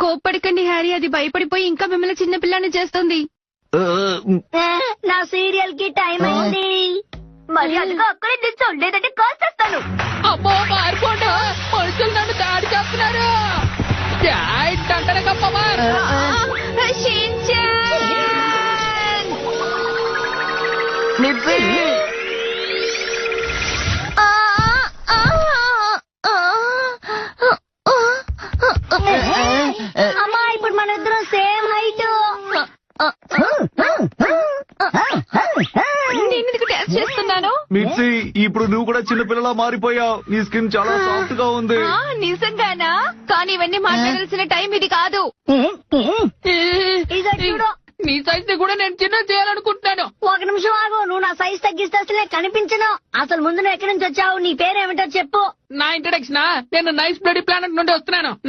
కోప్పడికండి Harry, అది భయపడిపోయి ఇంకా మిమ్మల్ని చిన్న పిల్లని చేస్తుంది. నా సీరియల్ కి టైం అయింది. మరి అదిగా అక్కడే తెచ్చో, లేదంటే కాల్ చేస్తాను. అమ్మో మారిపోండి, మనుషులు నన్ను దాడి చేస్తున్నారు. అమ్మా, ఇప్పుడు మన ఇద్దరం సేమ్ హైట్. నేను డాన్స్ చేస్తున్నాను. మిర్చి, ఇప్పుడు నువ్వు కూడా చిన్నపిల్లలా మారిపోయావు. నీ స్కిన్ చాలా సాఫ్ట్ గా ఉంది. నిజంగానా? కానీ ఇవన్నీ మాట్లాడాల్సిన టైం ఇది కాదు. ఇదో చూడు, నీ సైజ్ ని కూడా నేను చిన్న చేయాలనుకుంటున్నాను. ఒక నిమిషం ఆగు. నువ్వు నా సైజ్ తగ్గిస్తే అసలే కనిపించను. అసలు ముందు నువ్వు ఎక్కడి నుంచి వచ్చావు? నీ పేరేమిటో చెప్పు. నా ఇంట్రడక్షన్, నేను నైస్ బ్లడీ ప్లానెట్ నుండి వస్తున్నాను. నా